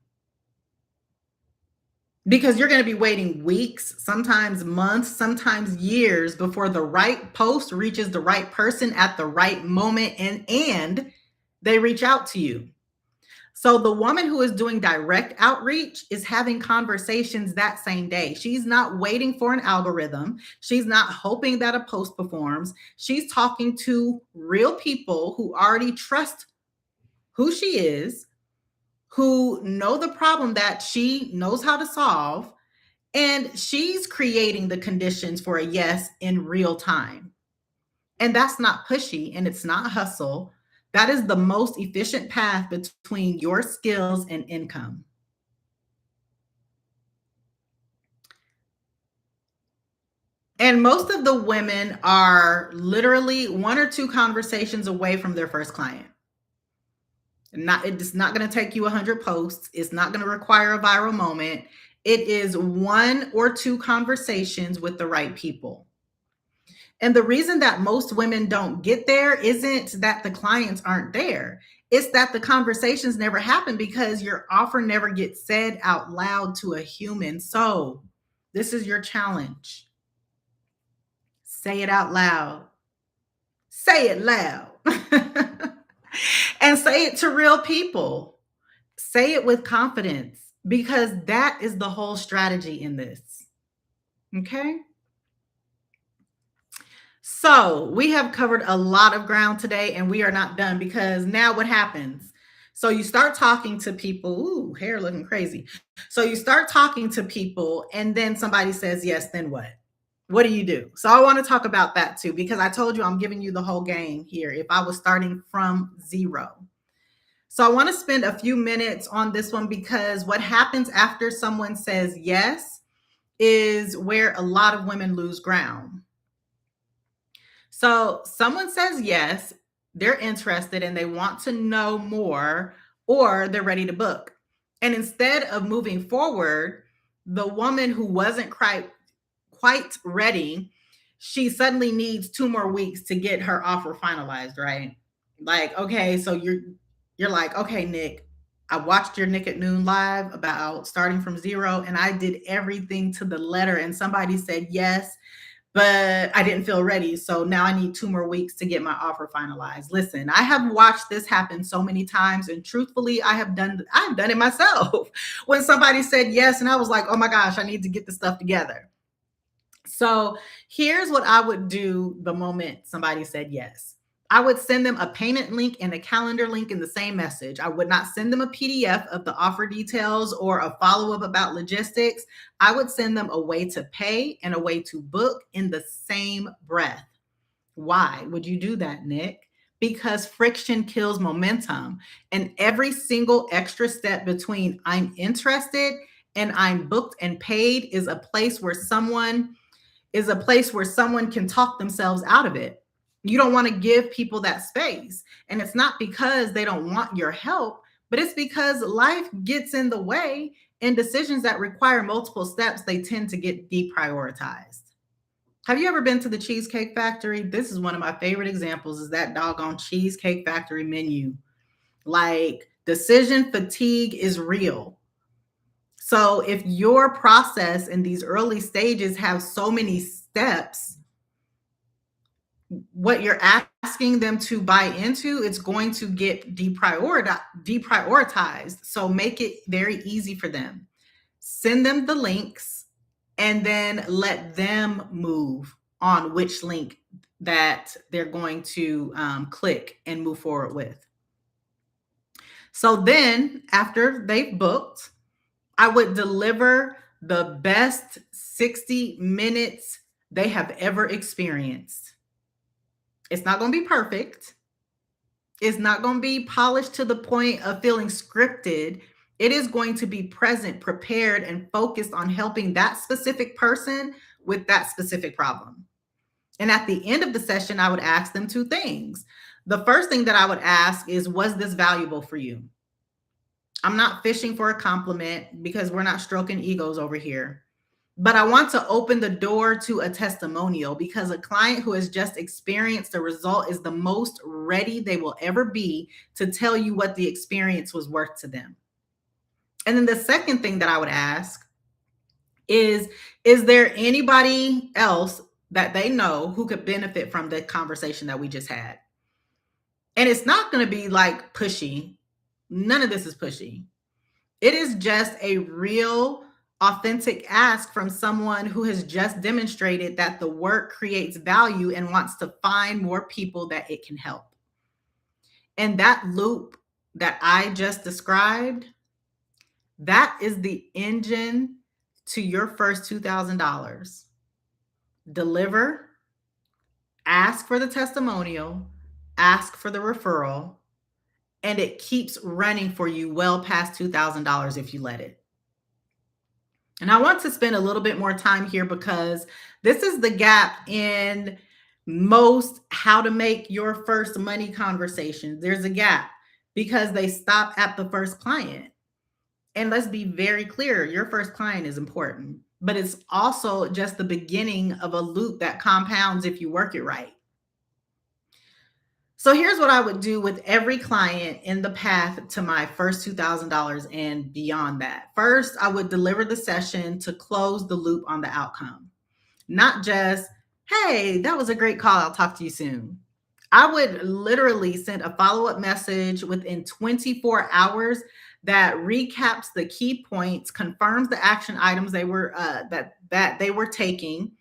because you're going to be waiting weeks, sometimes months, sometimes years before the right post reaches the right person at the right moment and they reach out to you. So the woman who is doing direct outreach is having conversations that same day. She's not waiting for an algorithm. She's not hoping that a post performs. She's talking to real people who already trust who she is, who know the problem that she knows how to solve, and she's creating the conditions for a yes in real time. And that's not pushy and it's not hustle. That is the most efficient path between your skills and income. And most of the women are literally 1 or 2 conversations away from their first client. It's not going to take you 100 posts. It's not going to require a viral moment. It is 1 or 2 conversations with the right people. And the reason that most women don't get there isn't that the clients aren't there. It's that the conversations never happen because your offer never gets said out loud to a human. So this is your challenge. Say it out loud. Say it loud. And say it to real people. Say it with confidence, because that is the whole strategy in this. Okay? So we have covered a lot of ground today and we are not done, because now what happens? So you start talking to people. Ooh, hair looking crazy. So you start talking to people and then somebody says yes, then what? What do you do? So I want to talk about that too, because I told you I'm giving you the whole game here if I was starting from zero. So I want to spend a few minutes on this one because what happens after someone says yes is where a lot of women lose ground. So someone says yes, they're interested and they want to know more, or they're ready to book. And instead of moving forward, the woman who wasn't quite ready, she suddenly needs 2 more weeks to get her offer finalized, right? Like, okay, so you're like, okay, Nick, I watched your Nick at Noon live about starting from zero, and I did everything to the letter, and somebody said yes, but I didn't feel ready. So now I need 2 more weeks to get my offer finalized. Listen, I have watched this happen so many times, and truthfully, I've done it myself. When somebody said yes, and I was like, oh my gosh, I need to get the stuff together. So here's what I would do the moment somebody said yes. I would send them a payment link and a calendar link in the same message. I would not send them a PDF of the offer details or a follow up about logistics. I would send them a way to pay and a way to book in the same breath. Why would you do that, Nick? Because friction kills momentum. And every single extra step between I'm interested and I'm booked and paid is a place where someone can talk themselves out of it. You don't want to give people that space. And it's not because they don't want your help, but it's because life gets in the way, and decisions that require multiple steps, they tend to get deprioritized. Have you ever been to the Cheesecake Factory? This is one of my favorite examples, is that doggone Cheesecake Factory menu. Like, decision fatigue is real. So if your process in these early stages have so many steps, what you're asking them to buy into, it's going to get deprioritized. So make it very easy for them. Send them the links and then let them move on which link that they're going to click and move forward with. So then after they've booked, I would deliver the best 60 minutes they have ever experienced. It's not going to be perfect. It's not going to be polished to the point of feeling scripted. It is going to be present, prepared, and focused on helping that specific person with that specific problem. And at the end of the session, I would ask them 2 things. The first thing that I would ask is, was this valuable for you? I'm not fishing for a compliment because we're not stroking egos over here. But I want to open the door to a testimonial, because a client who has just experienced a result is the most ready they will ever be to tell you what the experience was worth to them. And then the second thing that I would ask is there anybody else that they know who could benefit from the conversation that we just had? And it's not going to be like pushy. None of this is pushy. It is just a real, authentic ask from someone who has just demonstrated that the work creates value and wants to find more people that it can help. And that loop that I just described, that is the engine to your first $2,000. Deliver, ask for the testimonial, ask for the referral, and it keeps running for you well past $2,000 if you let it. And I want to spend a little bit more time here because this is the gap in most how to make your first money conversations. There's a gap because they stop at the first client. And let's be very clear, your first client is important, but it's also just the beginning of a loop that compounds if you work it right. So here's what I would do with every client in the path to my first $2,000 and beyond that. First, I would deliver the session to close the loop on the outcome. Not just, hey, that was a great call, I'll talk to you soon. I would literally send a follow-up message within 24 hours that recaps the key points, confirms the action items they were that they were taking,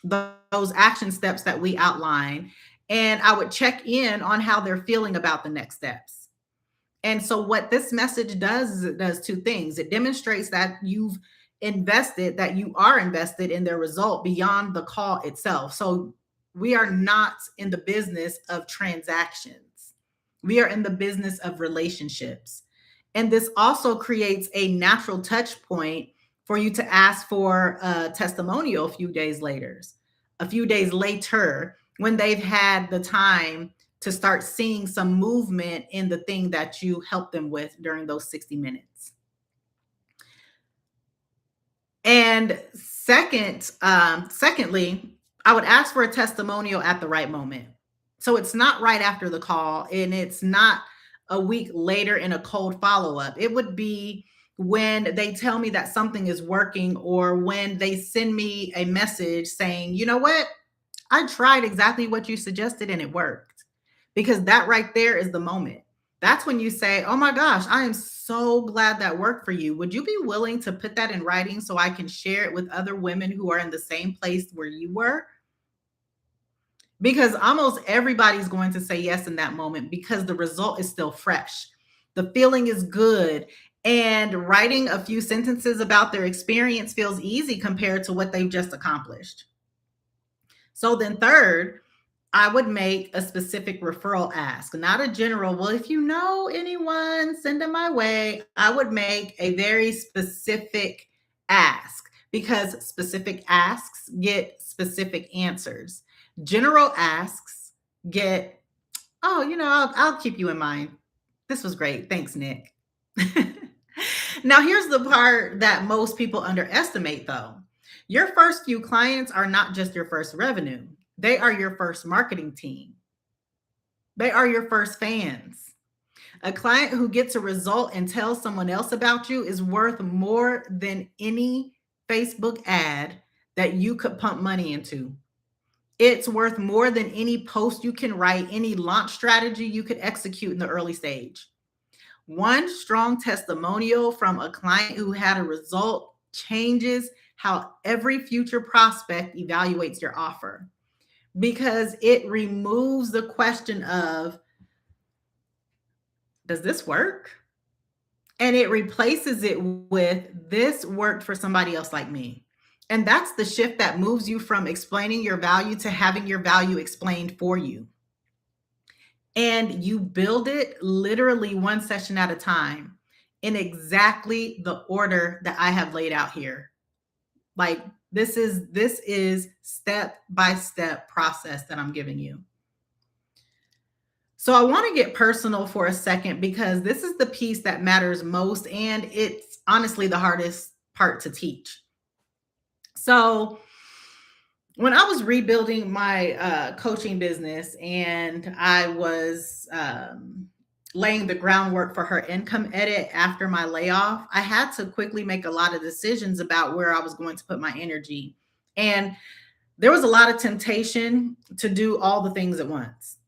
those action steps that we outline, and I would check in on how they're feeling about the next steps. And so what this message does is it does 2 things. It demonstrates that you are invested in their result beyond the call itself. So we are not in the business of transactions. We are in the business of relationships. And this also creates a natural touch point for you to ask for a testimonial a few days later, when they've had the time to start seeing some movement in the thing that you helped them with during those 60 minutes. And secondly, I would ask for a testimonial at the right moment. So it's not right after the call, and it's not a week later in a cold follow up. It would be when they tell me that something is working, or when they send me a message saying, you know what, I tried exactly what you suggested and it worked. Because that right there is the moment. That's when you say, oh my gosh, I am so glad that worked for you. Would you be willing to put that in writing so I can share it with other women who are in the same place where you were? Because almost everybody's going to say yes in that moment, because the result is still fresh. The feeling is good. And writing a few sentences about their experience feels easy compared to what they've just accomplished. So then, third, I would make a specific referral ask, not a general, well, if you know anyone, send them my way. I would make a very specific ask, because specific asks get specific answers. General asks get, oh, I'll keep you in mind. This was great. Thanks, Nick. Now, here's the part that most people underestimate, though. Your first few clients are not just your first revenue. They are your first marketing team. They are your first fans. A client who gets a result and tells someone else about you is worth more than any Facebook ad that you could pump money into. It's worth more than any post you can write, any launch strategy you could execute in the early stage. One strong testimonial from a client who had a result changes how every future prospect evaluates your offer, because it removes the question of, does this work? And it replaces it with, this worked for somebody else like me. And that's the shift that moves you from explaining your value to having your value explained for you. And you build it literally one session at a time, in exactly the order that I have laid out here. Like, this is step-by-step process that I'm giving you. So I want to get personal for a second, because this is the piece that matters most, and it's honestly the hardest part to teach. So when I was rebuilding my coaching business, and I was laying the groundwork for her income edit after my layoff, I had to quickly make a lot of decisions about where I was going to put my energy. And there was a lot of temptation to do all the things at once,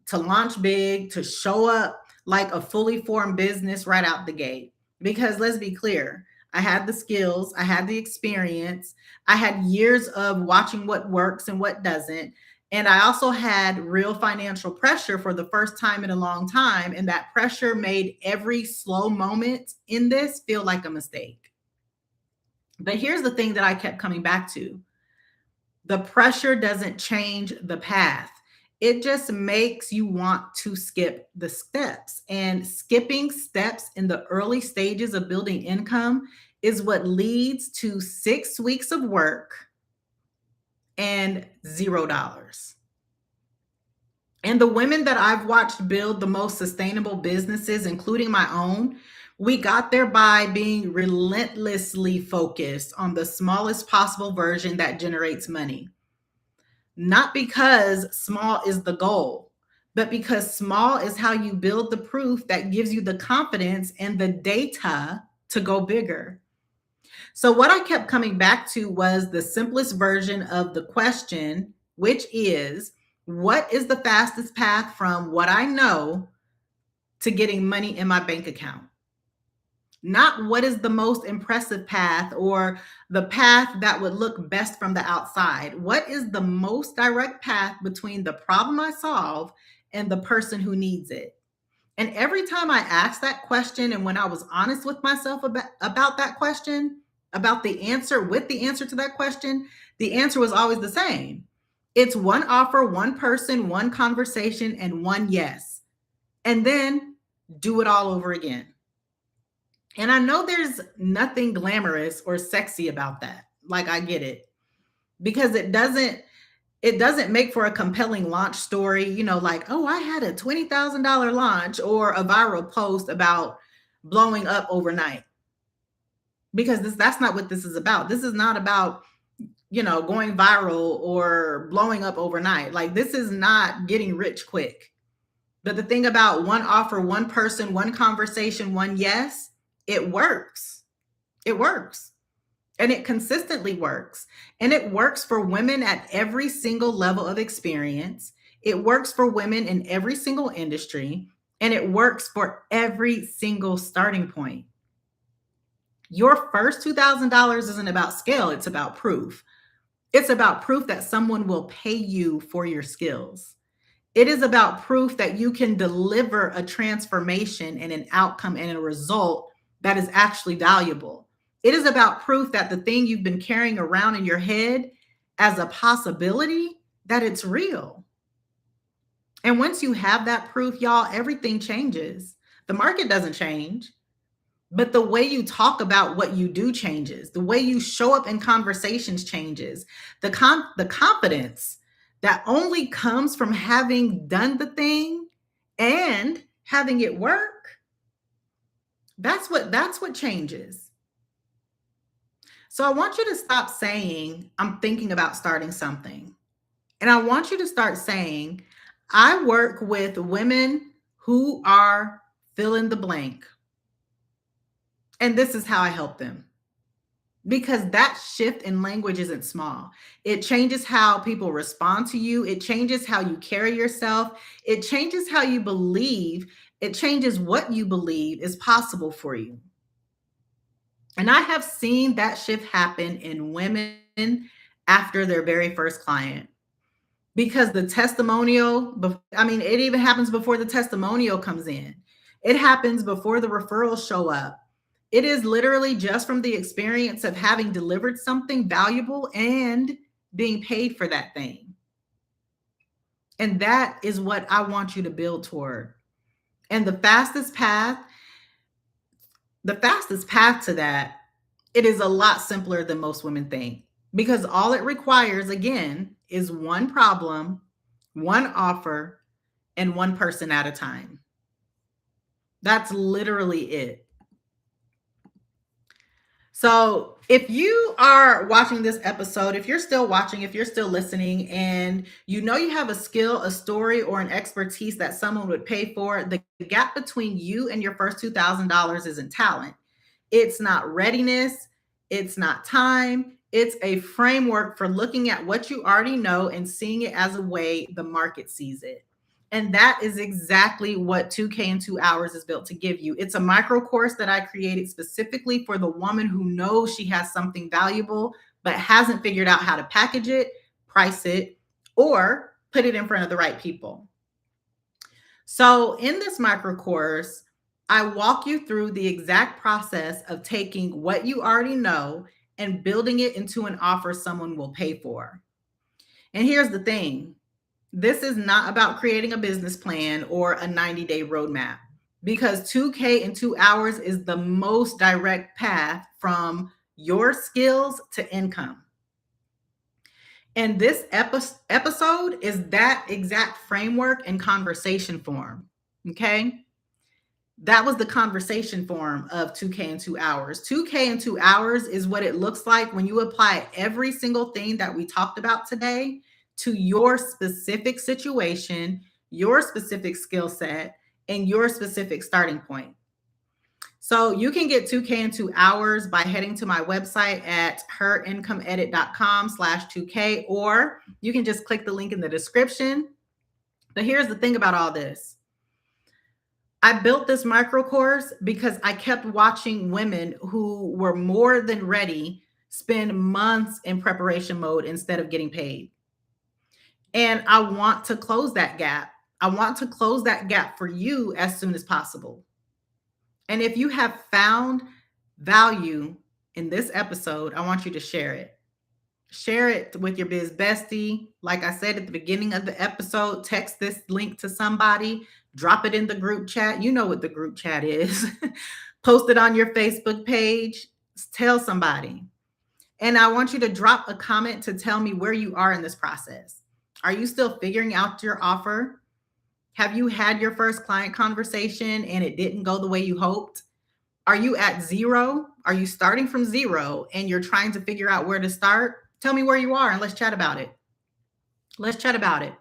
to launch big, to show up like a fully formed business right out the gate. Because let's be clear, I had the skills, I had the experience, I had years of watching what works and what doesn't. And I also had real financial pressure for the first time in a long time. And that pressure made every slow moment in this feel like a mistake. But here's the thing that I kept coming back to: the pressure doesn't change the path. It just makes you want to skip the steps. And skipping steps in the early stages of building income is what leads to 6 weeks of work and $0. And the women that I've watched build the most sustainable businesses, including my own, we got there by being relentlessly focused on the smallest possible version that generates money. Not because small is the goal, but because small is how you build the proof that gives you the confidence and the data to go bigger. So what I kept coming back to was the simplest version of the question, which is, what is the fastest path from what I know to getting money in my bank account? Not what is the most impressive path, or the path that would look best from the outside. What is the most direct path between the problem I solve and the person who needs it? And every time I asked that question, and when I was honest with myself about that question, about the answer, with the answer to that question, the answer was always the same. It's one offer, one person, one conversation, and one yes. and then do it all over again. And I know there's nothing glamorous or sexy about that. Like, I get it, because it doesn't make for a compelling launch story, like, oh, I had a $20,000 launch or a viral post about blowing up overnight. Because that's not what this is about. This is not about, going viral or blowing up overnight. Like, this is not getting rich quick. But the thing about one offer, one person, one conversation, one yes, it works. It works. And it consistently works. And it works for women at every single level of experience. It works for women in every single industry. And it works for every single starting point. Your first $2,000 isn't about scale, it's about proof. It's about proof that someone will pay you for your skills. It is about proof that you can deliver a transformation and an outcome and a result that is actually valuable. It is about proof that the thing you've been carrying around in your head as a possibility, that it's real. And once you have that proof, y'all, everything changes. The market doesn't change, but the way you talk about what you do changes. The way you show up in conversations changes. The confidence that only comes from having done the thing and having it work, that's what changes. So I want you to stop saying, I'm thinking about starting something. And I want you to start saying, I work with women who are fill in the blank. And this is how I help them. Because that shift in language isn't small. It changes how people respond to you. It changes how you carry yourself. It changes how you believe. It changes what you believe is possible for you. And I have seen that shift happen in women after their very first client. Because the testimonial, it even happens before the testimonial comes in. It happens before the referrals show up. It is literally just from the experience of having delivered something valuable and being paid for that thing. And that is what I want you to build toward. And the fastest path to that, it is a lot simpler than most women think. Because all it requires, again, is one problem, one offer, and one person at a time. That's literally it. So if you are watching this episode, if you're still watching, if you're still listening, and you have a skill, a story, or an expertise that someone would pay for, the gap between you and your first $2,000 isn't talent. It's not readiness. It's not time. It's a framework for looking at what you already know and seeing it as a way the market sees it. And that is exactly what 2K in 2 hours is built to give you. It's a micro course that I created specifically for the woman who knows she has something valuable, but hasn't figured out how to package it, price it, or put it in front of the right people. So in this micro course, I walk you through the exact process of taking what you already know and building it into an offer someone will pay for. And here's the thing. This is not about creating a business plan or a 90-day roadmap, because 2K in 2 hours is the most direct path from your skills to income. And this episode is that exact framework and conversation form. Okay. That was the conversation form of 2K in 2 hours. 2K in 2 hours is what it looks like when you apply every single thing that we talked about today to your specific situation, your specific skill set, and your specific starting point. So you can get 2K in 2 hours by heading to my website at herincomeedit.com/2K, or you can just click the link in the description. But here's the thing about all this. I built this micro course because I kept watching women who were more than ready spend months in preparation mode instead of getting paid. And I want to close that gap. I want to close that gap for you as soon as possible. And if you have found value in this episode, I want you to share it. Share it with your biz bestie. Like I said at the beginning of the episode, text this link to somebody, Drop it in the group chat. You know what the group chat is. Post it on your Facebook page. Tell somebody. And I want you to drop a comment to tell me where you are in this process. Are you still figuring out your offer? Have you had your first client conversation and it didn't go the way you hoped? Are you at zero? Are you starting from zero and you're trying to figure out where to start? Tell me where you are and let's chat about it. Let's chat about it.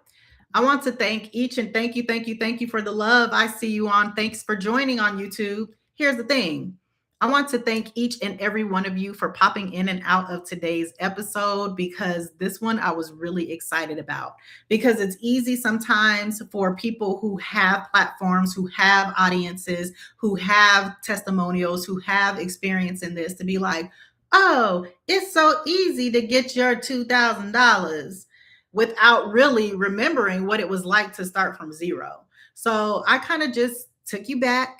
I want to thank each and thank you for the love I see you on. Thanks for joining on YouTube. Here's the thing. I want to thank each and every one of you for popping in and out of today's episode, because this one I was really excited about, because it's easy sometimes for people who have platforms, who have audiences, who have testimonials, who have experience in this to be like, oh, it's so easy to get your $2,000, without really remembering what it was like to start from zero. So I kind of just took you back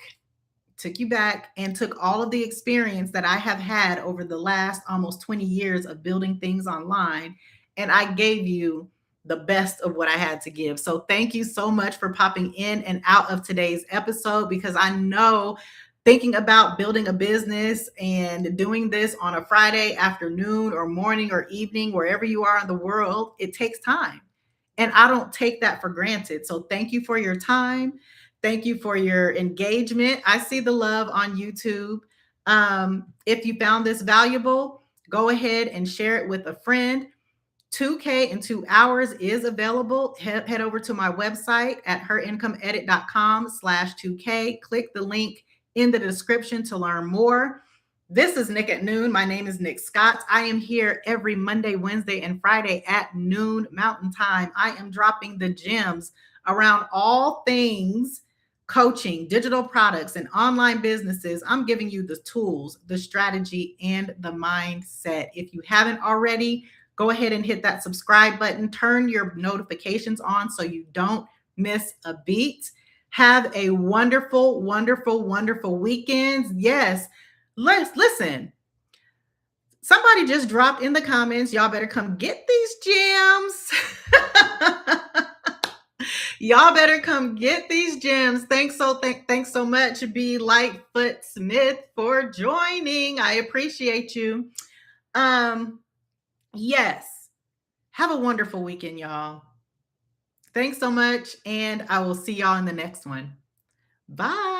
and took all of the experience that I have had over the last almost 20 years of building things online, and I gave you the best of what I had to give. So thank you so much for popping in and out of today's episode, because I know thinking about building a business and doing this on a Friday afternoon or morning or evening, wherever you are in the world, it takes time. And I don't take that for granted. So thank you for your time. Thank you for your engagement. I see the love on YouTube. If you found this valuable, go ahead and share it with a friend. 2K in 2 hours is available. Head over to my website at herincomeedit.com/2K. Click the link in the description to learn more. This is Nik at Noon. My name is Nik Scott. I am here every Monday, Wednesday, and Friday at noon Mountain Time. I am dropping the gems around all things coaching, digital products, and online businesses. I'm giving you the tools, the strategy, and the mindset. If you haven't already, go ahead and hit that subscribe button. Turn your notifications on so you don't miss a beat. Have a wonderful, wonderful, wonderful weekend. Yes, let's listen. Somebody just dropped in the comments, y'all better come get these gems. Y'all better come get these gems. Thanks so much, B. Lightfoot Smith, for joining. I appreciate you. Yes. Have a wonderful weekend, y'all. Thanks so much, and I will see y'all in the next one. Bye.